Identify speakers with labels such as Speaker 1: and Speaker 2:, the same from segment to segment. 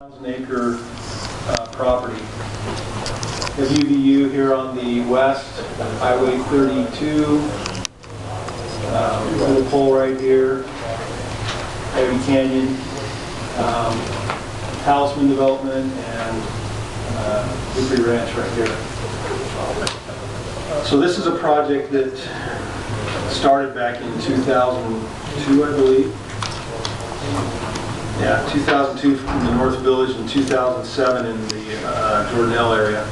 Speaker 1: 1,000-acre property. WVU here on the west, Highway 32, little pole right here, Heavy Canyon, Talisman Development, and Hickory Ranch right here. So this is a project that started back in 2002, I believe. Yeah, 2002 from the North Village and 2007 in the Jordanelle area.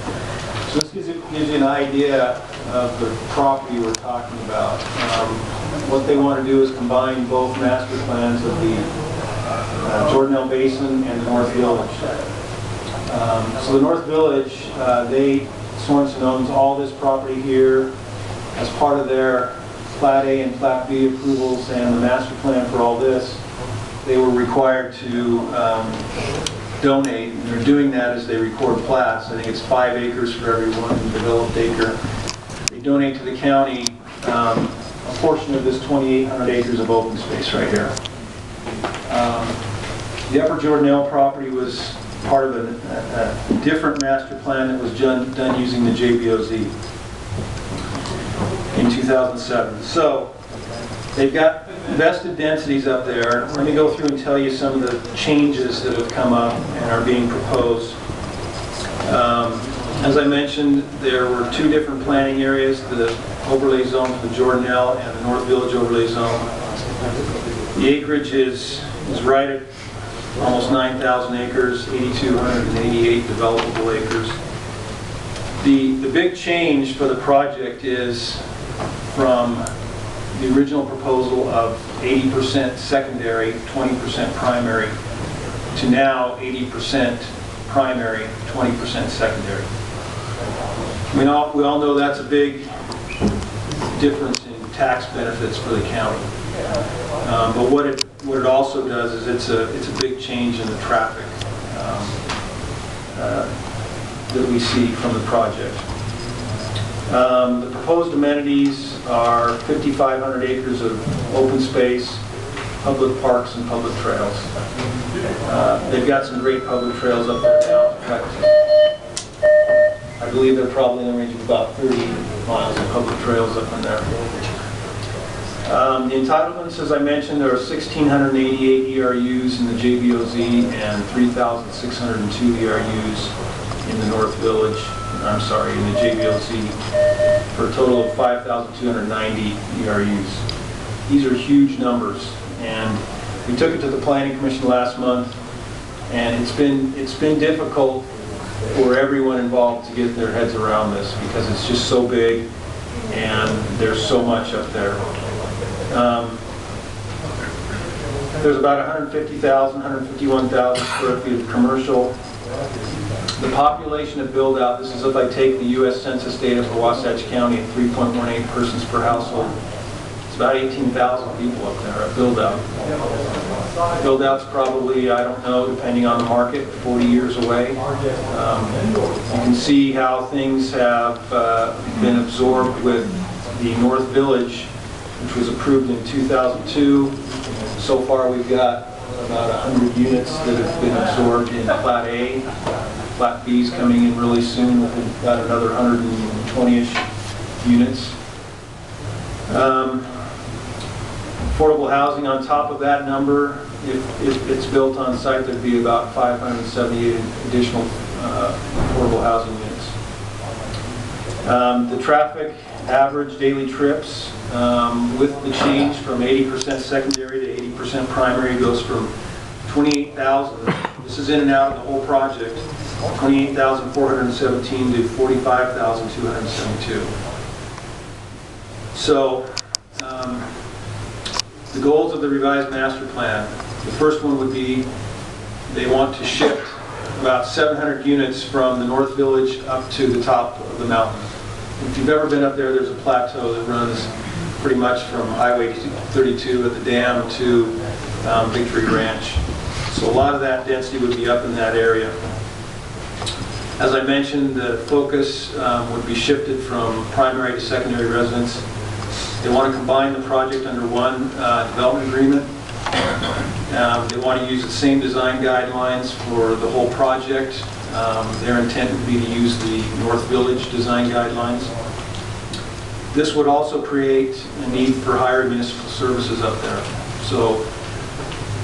Speaker 1: So this gives you an idea of the property we're talking about. What they want to do is combine both master plans of the Jordanelle Basin and the North Village. So the North Village, Sorensen owns all this property here as part of their Plat A and Plat B approvals and the master plan for all this. They were required to donate, and they're doing that as they record plats. I think it's 5 acres for every one developed acre. They donate to the county a portion of this 2,800 acres of open space right here. The Upper Jordanelle property was part of a different master plan that was done using the JBOZ in 2007. So they've got vested densities up there. Let me go through and tell you some of the changes that have come up and are being proposed. As I mentioned, there were 2 different planning areas, the overlay zone for the Jordanelle and the North Village overlay zone. The acreage is right at almost 9,000 acres, 8,288 developable acres. The big change for the project is from the original proposal of 80% secondary, 20% primary, to now 80% primary, 20% secondary. We all know that's a big difference in tax benefits for the county. But what it also does is it's a big change in the traffic that we see from the project. The proposed amenities are 5,500 acres of open space, public parks, and public trails. They've got some great public trails up there now. In fact, I believe they're probably in the range of about 30 miles of public trails up in there. The entitlements, as I mentioned, there are 1,688 ERUs in the JBOZ and 3,602 ERUs in the North Village. I'm sorry, in the JBOZ, for a total of 5,290 ERUs. These are huge numbers, and we took it to the Planning Commission last month, and it's been difficult for everyone involved to get their heads around this because it's just so big, and there's so much up there. There's about 150,000, 151,000 square feet of commercial. The population of build-out, this is if I take the U.S. Census data for Wasatch County at 3.18 persons per household. It's about 18,000 people up there at build-out. Build-out's probably, I don't know, depending on the market, 40 years away. You can see how things have been absorbed with the North Village, which was approved in 2002. So far we've got about 100 units that have been absorbed in Plat A. Plat B is coming in really soon. We've got another 120-ish units. Affordable housing on top of that number, if it's built on site, there'd be about 578 additional affordable housing units. The traffic average daily trips with the change from 80% secondary to 80% primary goes from 28,000, this is in and out of the whole project, 28,417 to 45,272. So the goals of the revised master plan, the first one would be they want to shift about 700 units from the North Village up to the top of the mountain. If you've ever been up there, there's a plateau that runs pretty much from Highway 32 at the dam to Hickory Ranch. So a lot of that density would be up in that area. As I mentioned, the focus would be shifted from primary to secondary residence. They want to combine the project under one development agreement. They want to use the same design guidelines for the whole project. Their intent would be to use the North Village design guidelines. This would also create a need for higher municipal services up there. So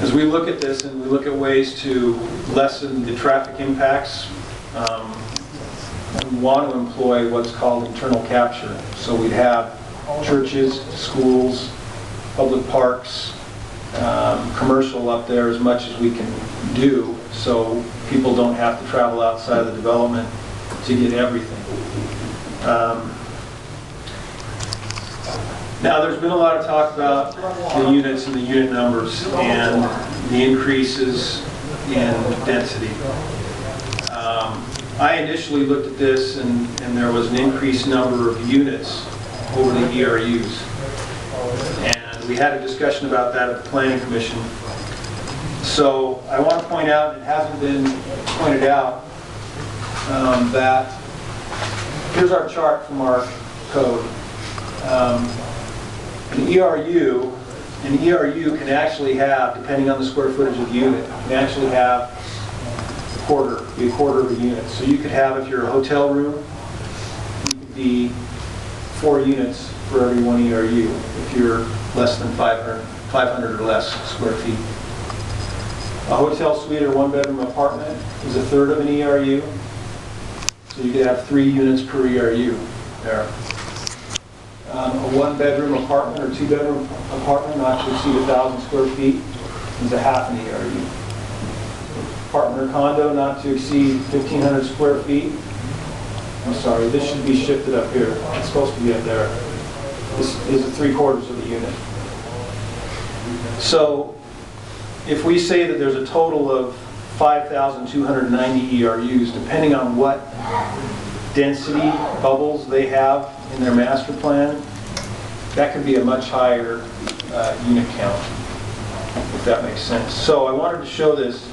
Speaker 1: as we look at this and we look at ways to lessen the traffic impacts, we want to employ what's called internal capture. So we'd have churches, schools, public parks, commercial up there as much as we can do, so people don't have to travel outside of the development to get everything. Now, there's been a lot of talk about the units and the unit numbers and the increases in density. I initially looked at this and there was an increased number of units over the ERUs. And we had a discussion about that at the Planning Commission. So I want to point out, it hasn't been pointed out, that here's our chart from our code. An ERU can actually have, depending on the square footage of the unit, can actually have a quarter of a unit. So you could have, if you're a hotel room, you could be 4 units for every 1 ERU if you're less than 500 or less square feet. A hotel suite or 1-bedroom apartment is 1/3 of an ERU. So you could have 3 units per ERU there. A 1-bedroom apartment or 2-bedroom apartment not to exceed 1,000 square feet is 1/2 an ERU. Apartment or condo not to exceed 1,500 square feet. I'm sorry, this should be shifted up here. It's supposed to be up there. This is 3/4 of the unit. So if we say that there's a total of 5,290 ERUs, depending on what density bubbles they have in their master plan, that could be a much higher unit count, if that makes sense. So I wanted to show this.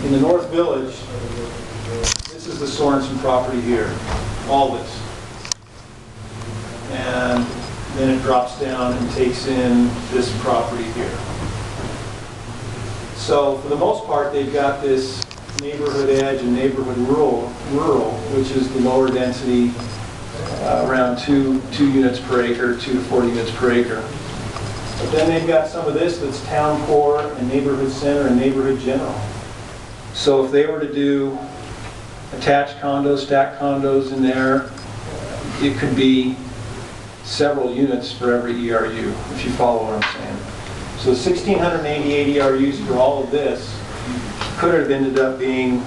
Speaker 1: In the North Village, this is the Sorensen property here, all this. And then it drops down and takes in this property here. So for the most part, they've got this neighborhood edge and neighborhood rural, which is the lower density, around 2 units per acre, 2 to 4 units per acre. But then they've got some of this that's town core and neighborhood center and neighborhood general. So if they were to do attached condos, stacked condos in there, it could be several units for every ERU, if you follow what I'm saying. So 1,688 ERUs for all of this could have ended up being,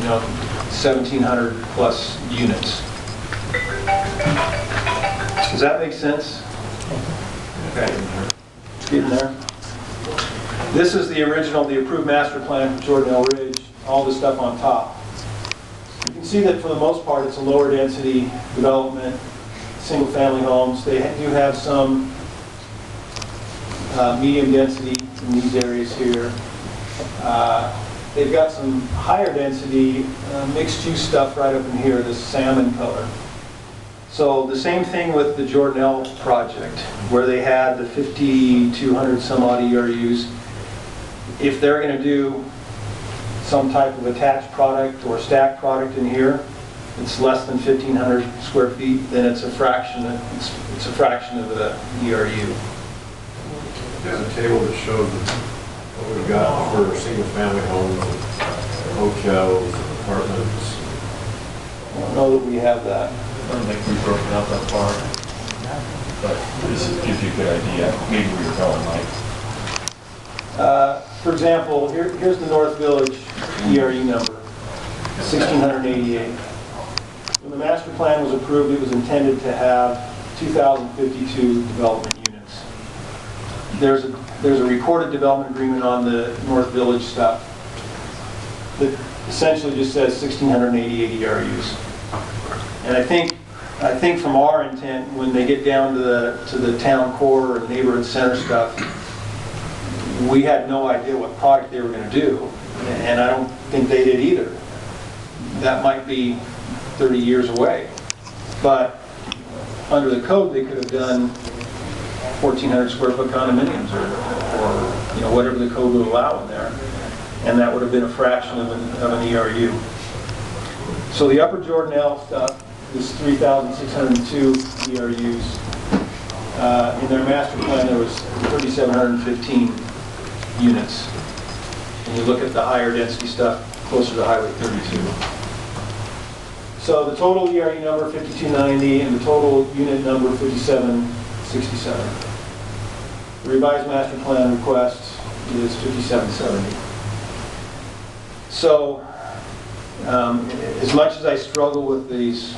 Speaker 1: 1,700 plus units. Does that make sense? Okay. Getting there. This is the original, the approved master plan for Jordanelle Ridge, all the stuff on top. You can see that for the most part it's a lower density development, single family homes. They do have some medium density in these areas here. They've got some higher density mixed use stuff right up in here, this salmon color. So the same thing with the Jordanelle project, where they had the 5,200 some odd ERUs. If they're going to do some type of attached product or stacked product in here, it's less than 1,500 square feet, then it's a fraction. It's a fraction of the ERU.
Speaker 2: There's a table that shows what we've got for single-family homes, hotels, apartments.
Speaker 1: I don't know that we have that.
Speaker 3: I don't think we've broken out that far, but this gives you a good idea, maybe where you're going, Mike.
Speaker 1: For example, here's the North Village ERU number, 1,688. When the master plan was approved, it was intended to have 2,052 development units. There's a recorded development agreement on the North Village stuff that essentially just says 1,688 ERUs. And I think from our intent, when they get down to the town core or neighborhood center stuff, we had no idea what product they were going to do, and I don't think they did either. That might be 30 years away, but under the code they could have done 1,400 square foot condominiums or whatever the code would allow in there. And that would have been a fraction of an ERU. So the upper Jordanelle stuff is 3,602 ERUs. In their master plan, there was 3,715 units. And you look at the higher density stuff, closer to Highway 32. So the total ERU number 5290 and the total unit number 5767. The revised master plan request is 5770. So as much as I struggle with these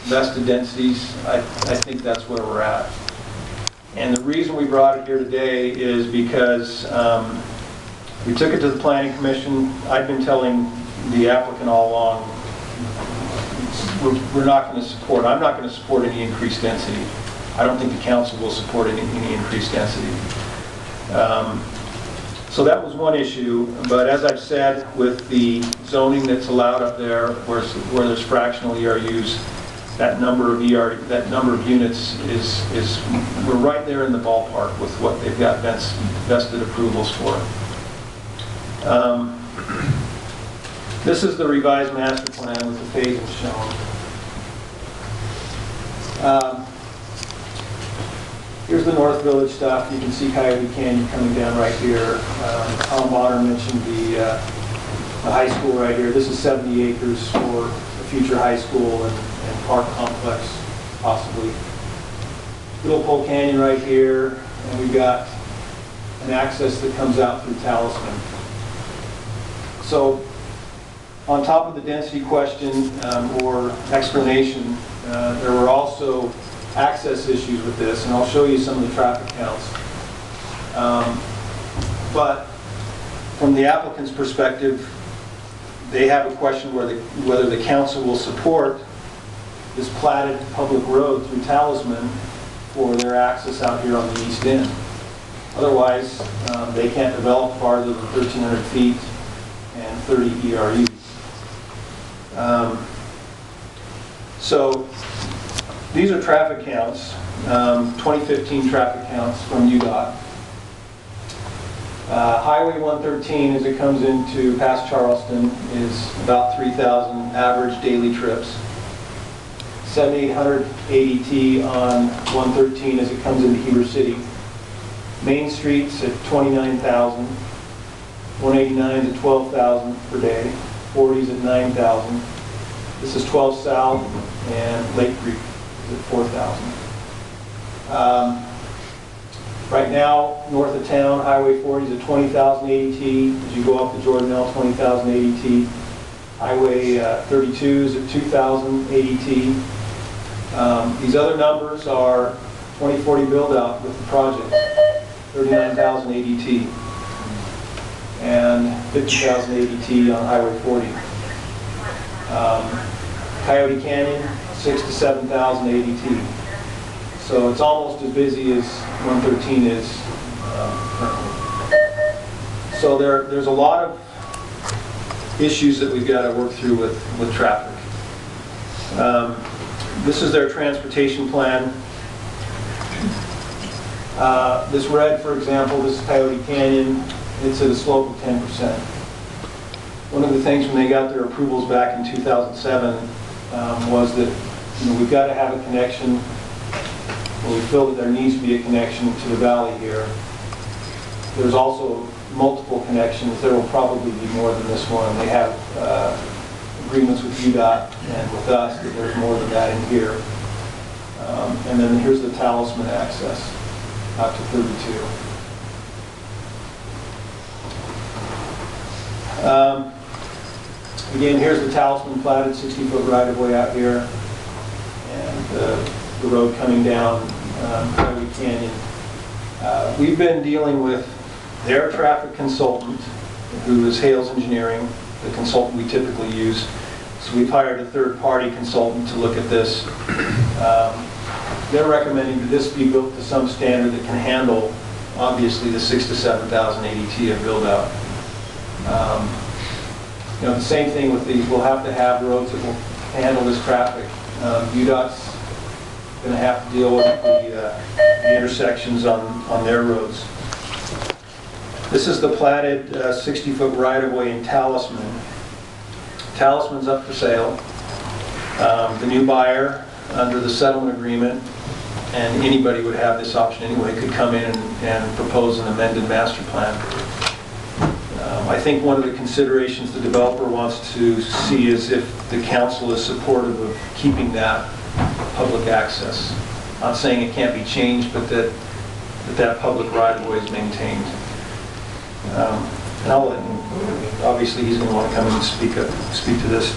Speaker 1: vested densities, I think that's where we're at. And the reason we brought it here today is because we took it to the Planning Commission. I've been telling the applicant all along, we're not going to support, I'm not going to support any increased density. I don't think the council will support any increased density. So that was one issue, but as I've said, with the zoning that's allowed up there, where there's fractional ERUs, that number of units is we're right there in the ballpark with what they've got vested approvals for. This is the revised master plan with the phases shown. Here's the North Village stuff. You can see Coyote Canyon coming down right here. Tom Bonner mentioned the high school right here. This is 70 acres for a future high school and park complex, possibly. Little Pole Canyon right here, and we've got an access that comes out through Talisman. So, on top of the density question or explanation, there were also access issues with this, and I'll show you some of the traffic counts. But from the applicant's perspective, they have a question whether the council will support this platted public road through Talisman for their access out here on the east end. Otherwise, they can't develop farther than 1,300 feet and 30 ERUs. So these are traffic counts, 2015 traffic counts from UDOT. Highway 113, as it comes into past Charleston, is about 3,000 average daily trips. 7,800 ADT on 113 as it comes into Heber City. Main Street's at 29,000. 189's at 12,000 per day. 40's at 9,000. This is 12 South, and Lake Creek is at 4,000. Right now, north of town, Highway 40 is at 20,000 ADT. As you go up to Jordanelle, 20,000 ADT. Highway 32 is at 2,000 ADT. These other numbers are 2040 build-out with the project, 39,000 ADT. And 50,000 ADT on Highway 40. Coyote Canyon, 6,000 to 7,000 ADT. So it's almost as busy as 113 is currently. So there's a lot of issues that we've got to work through with traffic. This is their transportation plan. This red, for example, this is Coyote Canyon. It's at a slope of 10%. One of the things when they got their approvals back in 2007 was that we've got to have a connection. Well, we feel that there needs to be a connection to the valley here. There's also multiple connections. There will probably be more than this one. They have agreements with UDOT and with us that there's more than that in here. And then here's the Talisman access out to 32. Again, here's the Talisman platted 60-foot right-of-way out here, and the road coming down Coyote Canyon. We've been dealing with their traffic consultant, who is Hales Engineering, the consultant we typically use. So we've hired a third-party consultant to look at this. They're recommending that this be built to some standard that can handle, obviously, the 6,000 to 7,000 ADT of build-out. The same thing with these. We'll have to have roads that will handle this traffic. UDOT's going to have to deal with the intersections on their roads. This is the platted 60-foot right-of-way in Talisman. Talisman's up for sale. The new buyer, under the settlement agreement, and anybody would have this option anyway, could come in and propose an amended master plan. I think one of the considerations the developer wants to see is if the council is supportive of keeping that public access. Not saying it can't be changed, but that public right-of-way is maintained. And I'll let him, obviously he's going to want to come in and speak to this.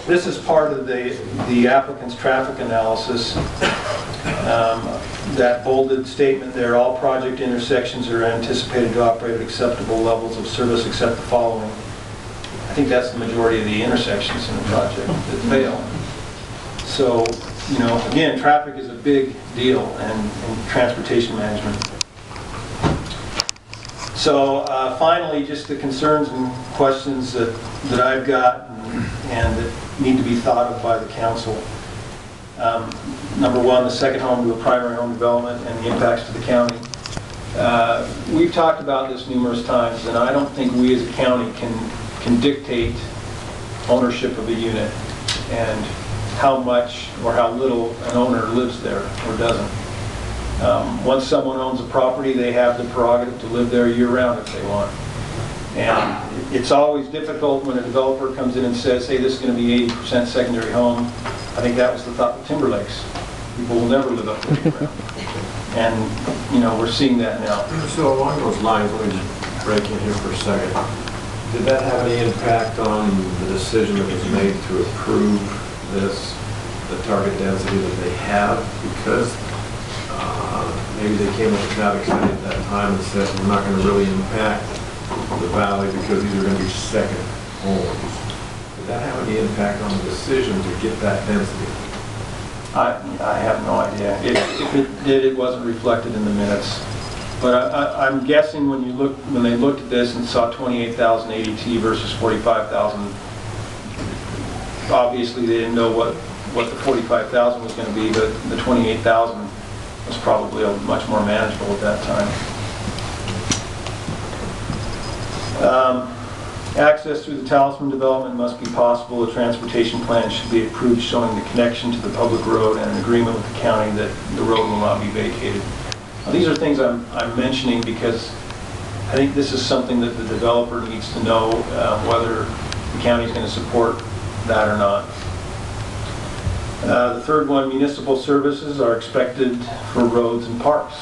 Speaker 1: This is part of the applicant's traffic analysis. That bolded statement there, all project intersections are anticipated to operate at acceptable levels of service except the following. I think that's the majority of the intersections in the project that fail. So, you know, again, traffic is a big deal and transportation management. So finally, just the concerns and questions that I've got and that need to be thought of by the council. Number one, the second home to a primary home development and the impacts to the county. We've talked about this numerous times, and I don't think we as a county can dictate ownership of a unit and how much or how little an owner lives there or doesn't. Once someone owns a property, they have the prerogative to live there year-round if they want. And it's always difficult when a developer comes in and says, hey, this is going to be 80% secondary home. I think that was the thought with Timber Lakes. People will never live up there year-round. And, you know, we're seeing that now.
Speaker 2: So along those lines, let me just break in here for a second. Did that have any impact on the decision that was made to approve this, the target density that they have? Because maybe they came up with traffic study at that time and said, we're not going to really impact the valley because these are going to be second homes. Did that have any impact on the decision to get that density?
Speaker 1: I have no idea. If it did, it wasn't reflected in the minutes. But I'm guessing when they looked at this and saw 28,000 ADT versus 45,000, obviously they didn't know what the 45,000 was going to be, but the 28,000 was probably much more manageable at that time. Access through the Talisman development must be possible. A transportation plan should be approved showing the connection to the public road and an agreement with the county that the road will not be vacated. Now, these are things I'm mentioning because I think this is something that the developer needs to know whether the county is going to support that or not. The third one, municipal services are expected for roads and parks.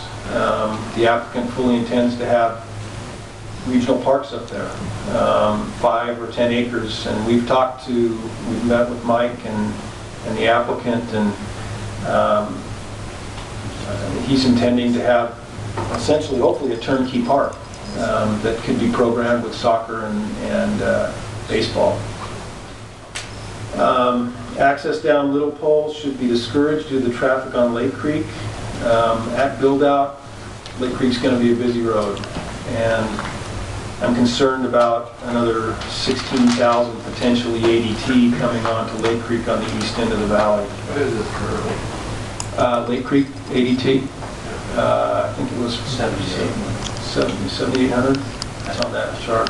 Speaker 1: The applicant fully intends to have regional parks up there, 5 or 10 acres, and we've met with Mike and the applicant, and he's intending to have essentially, hopefully, a turnkey park that could be programmed with soccer and baseball. Access down Little Pole should be discouraged due to the traffic on Lake Creek. At build-out, Lake Creek's going to be a busy road, and I'm concerned about another 16,000 potentially ADT coming onto Lake Creek on the east end of the valley.
Speaker 2: What is it currently?
Speaker 1: Lake Creek ADT, I think it was 7,800. It's on that chart.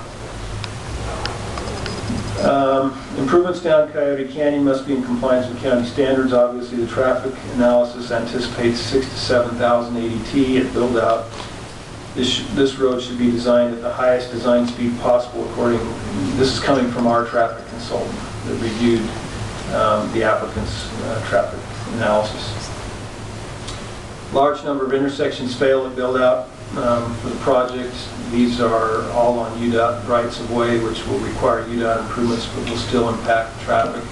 Speaker 1: Improvements down Coyote Canyon must be in compliance with county standards. Obviously, the traffic analysis anticipates 6,000 to 7,000 ADT at build-out. This road should be designed at the highest design speed possible according, this is coming from our traffic consultant that reviewed the applicant's traffic analysis. Large number of intersections fail at build-out for the project. These are all on UDOT rights of way, which will require UDOT improvements, but will still impact traffic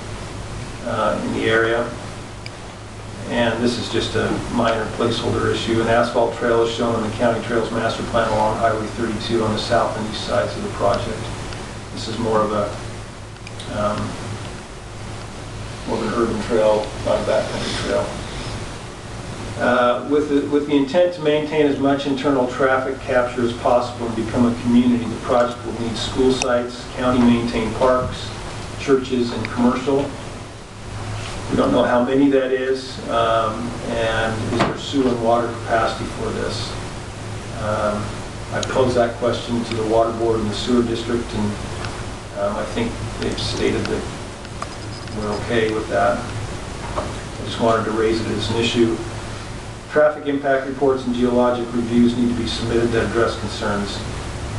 Speaker 1: in the area. And this is just a minor placeholder issue. An asphalt trail is shown on the County Trails Master Plan along Highway 32 on the south and east sides of the project. This is more of an urban trail, not a backcountry trail. With the intent to maintain as much internal traffic capture as possible and become a community, the project will need school sites, county-maintained parks, churches, and commercial. We don't know how many that is, and is there sewer and water capacity for this? I posed that question to the water board and the sewer district, and I think they've stated that we're okay with that. I just wanted to raise it as an issue. Traffic impact reports and geologic reviews need to be submitted that address concerns.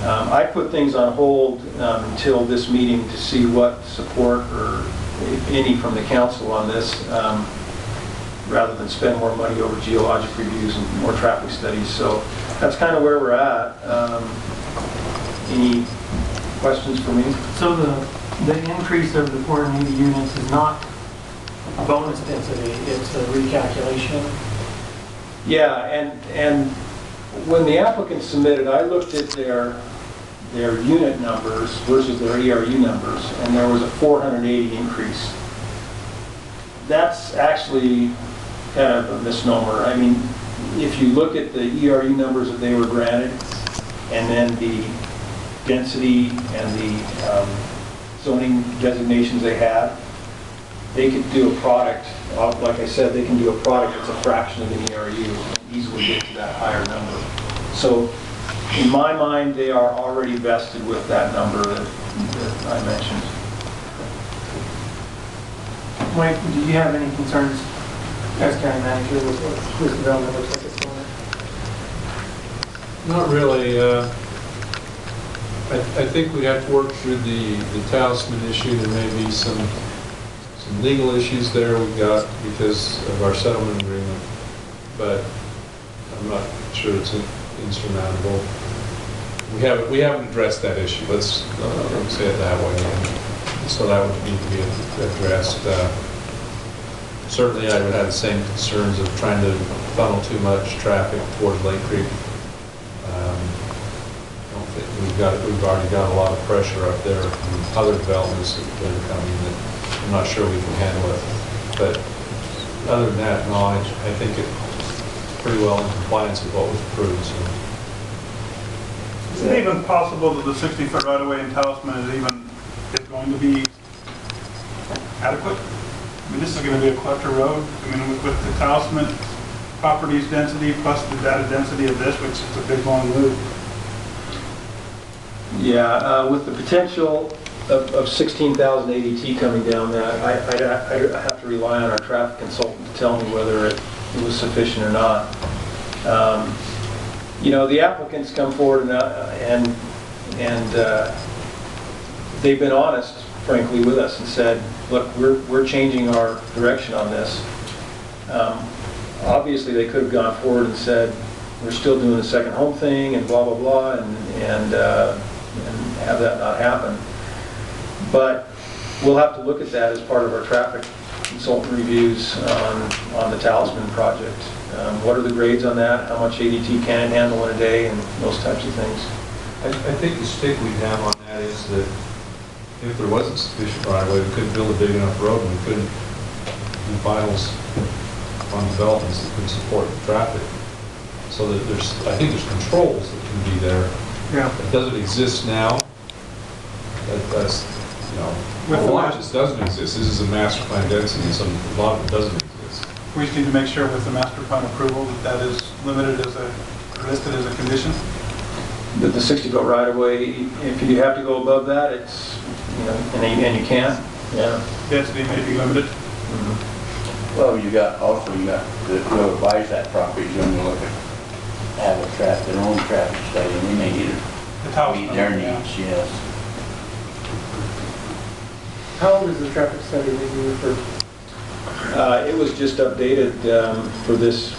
Speaker 1: I put things on hold until this meeting to see what support, or if any, from the council on this, rather than spend more money over geologic reviews and more traffic studies. So that's kind of where we're at. Any questions for me?
Speaker 4: So the increase of the 480 units is not bonus density, it's a recalculation?
Speaker 1: Yeah, and when the applicant submitted, I looked at their unit numbers versus their ERU numbers, and there was a 480 increase. That's actually kind of a misnomer. I mean, if you look at the ERU numbers that they were granted, and then the density and the zoning designations they had, they could do a product, like I said, they can do a product that's a fraction of an ERU and easily get to that higher number. So in my mind, they are already vested with that number that I mentioned.
Speaker 4: Mike, do you have any concerns as county manager with what this development looks like it's going?
Speaker 5: Not really. I think we have to work through the talisman issue. There may be some legal issues there we've got because of our settlement agreement, but I'm not sure it's insurmountable. We haven't addressed that issue. Let's say it that way. So that would need to be addressed. Certainly, I would have the same concerns of trying to funnel too much traffic towards Lake Creek. I don't think we've already got a lot of pressure up there from other developments that are coming that I'm not sure we can handle it. But other than that, no, I think it's pretty well in compliance with what was approved. So.
Speaker 6: Is it even possible that the 60-foot right-of-way in Talisman is going to be adequate? I mean, this is going to be a collector road. I mean, with the Talisman property's density plus the data density of this, which is a big long loop.
Speaker 1: Yeah, with the potential of 16,000 ADT coming down that, I'd have to rely on our traffic consultant to tell me whether it was sufficient or not. You know, the applicants come forward and they've been honest, frankly, with us and said, look, we're changing our direction on this. Obviously, they could have gone forward and said, we're still doing the second home thing and blah, blah, blah, and have that not happen. But we'll have to look at that as part of our traffic consultant reviews on the Talisman project. What are the grades on that? How much ADT can it handle in a day, and those types of things.
Speaker 5: I think the stick we'd have on that is that if there wasn't sufficient right-of-way, we couldn't build a big enough road, and we couldn't do finals on developments that could support the traffic. So that I think there's controls that can be there.
Speaker 6: Yeah.
Speaker 5: It doesn't exist now. That's, you know, a lot just doesn't exist. This is a master plan density, so a lot of it doesn't exist.
Speaker 6: We just need to make sure with the master plan approval that is limited as listed as a condition.
Speaker 1: That the 60-foot right-of-way, if you have to go above that, it's, you know, and you can. Yeah.
Speaker 6: Density may be limited.
Speaker 1: Mm-hmm.
Speaker 7: Well, you got whoever buys that property is going to look at, have their own traffic study, and they may need to meet their needs, yes.
Speaker 4: How old is the traffic study that you referred to?
Speaker 1: It was just updated for this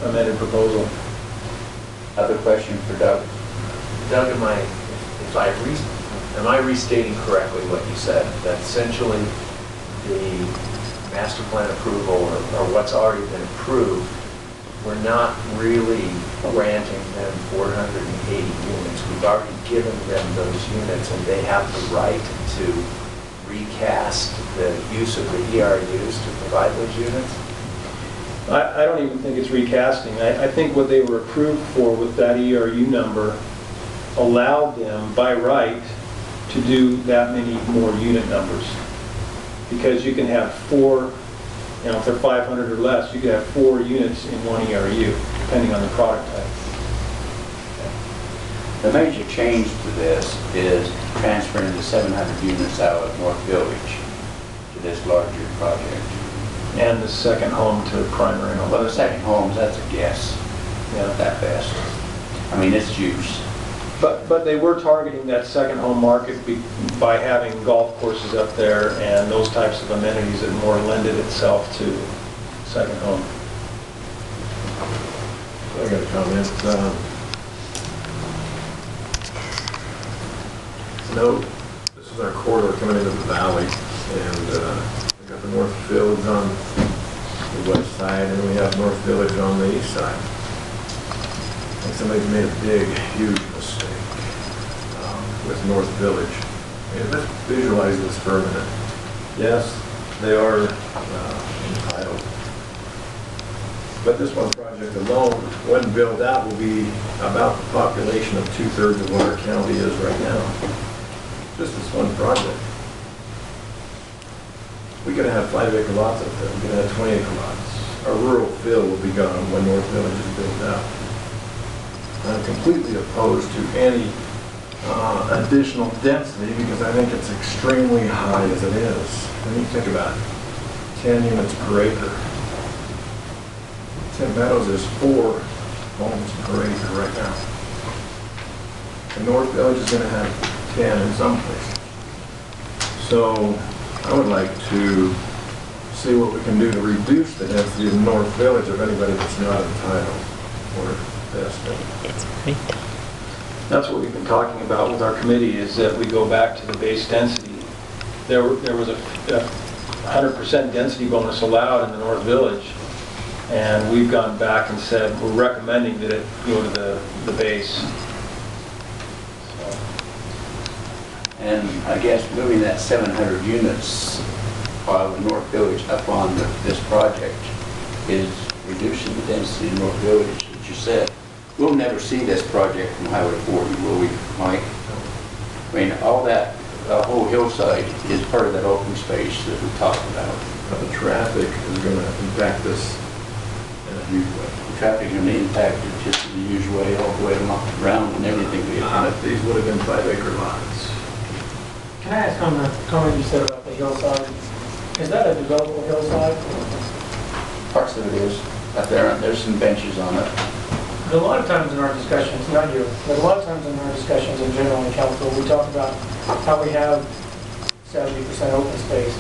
Speaker 1: amended proposal.
Speaker 7: Other question for Doug?
Speaker 8: Doug, am I restating correctly what you said? That essentially the master plan approval or what's already been approved, we're not really granting them 480 units. We've already given them those units and they have the right to recast the use of the ERUs to provide those units?
Speaker 1: I don't even think it's recasting. I think what they were approved for with that ERU number allowed them by right to do that many more unit numbers. Because you can have 4, you know, if they're 500 or less, you can have 4 units in one ERU, depending on the product type.
Speaker 7: The major change to this is transferring the 700 units out of North Village to this larger project.
Speaker 1: And the second home to primary home.
Speaker 7: Well, the second homes, that's a guess,
Speaker 1: Yeah.
Speaker 7: at best. I mean, it's juice.
Speaker 1: But they were targeting that second home market by having golf courses up there and those types of amenities that more lended itself to second home.
Speaker 2: I got a comment. No, this is our corridor coming into the valley, and we got the North Village on the west side, and we have North Village on the east side. I think somebody's made a big, huge mistake with North Village. And let's visualize this for a minute. Yes, they are entitled. But this one project alone, when built out, will be about the population of 2/3 of what our county is right now. Just this one project. We could have 5-acre lots up there. We could have 20-acre lots. Our rural fill will be gone when North Village is built out. I'm completely opposed to any additional density because I think it's extremely high as it is. When you think about it, 10 units per acre. Tim Meadows is 4 homes per acre right now. And North Village is going to have 10 in some places. So I would like to see what we can do to reduce the density of North Village of anybody that's not entitled or this.
Speaker 1: That's what we've been talking about with our committee, is that we go back to the base density. There was a 100% density bonus allowed in the North Village, and we've gone back and said we're recommending that it go to the base.
Speaker 7: And I guess moving that 700 units out of North Village up on this project is reducing the density in North Village, as you said. We'll never see this project from Highway 40, will we, Mike? I mean, all that, whole hillside is part of that open space that we talked about.
Speaker 2: The traffic is going to impact this in a huge way.
Speaker 7: The traffic is going to impact it just in the usual way, all the way around and everything.
Speaker 2: These would have been 5-acre lots.
Speaker 4: Can I ask on the comment you said about the hillside? Is that a developable hillside?
Speaker 7: Parts of it is up there, and there's some benches on it.
Speaker 4: A lot of times in our discussions, not you, but a lot of times in our discussions in general in council, we talk about how we have 70% open space.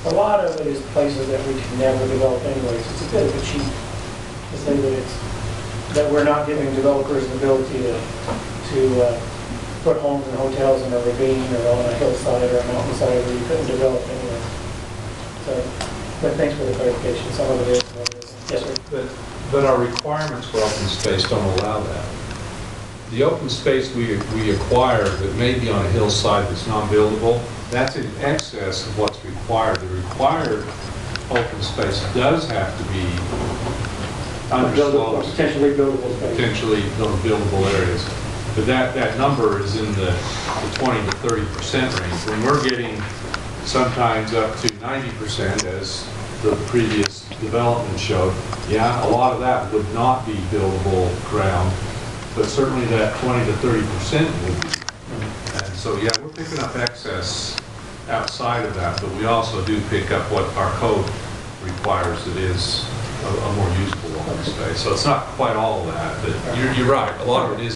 Speaker 4: A lot of it is places that we can never develop anyways. It's a bit of a cheat to say that we're not giving developers the ability to put homes and hotels in a ravine or on a hillside or a mountainside where you couldn't develop anyway. So, but thanks for the clarification. Some of it is, some of it isn't. Yes, sir.
Speaker 5: But our requirements for open space don't allow that. The open space we acquire that may be on a hillside that's not buildable, that's in excess of what's required. The required open space does have to be under slopes,
Speaker 4: Potentially buildable space.
Speaker 5: potentially buildable areas. But that number is in the 20 to 30% range. When we're getting sometimes up to 90%, as the previous development showed, yeah, a lot of that would not be buildable ground, but certainly that 20 to 30% would be. And so, yeah, we're picking up excess outside of that, but we also do pick up what our code requires that is a more usable open space. So it's not quite all of that, but you're right, a lot of it is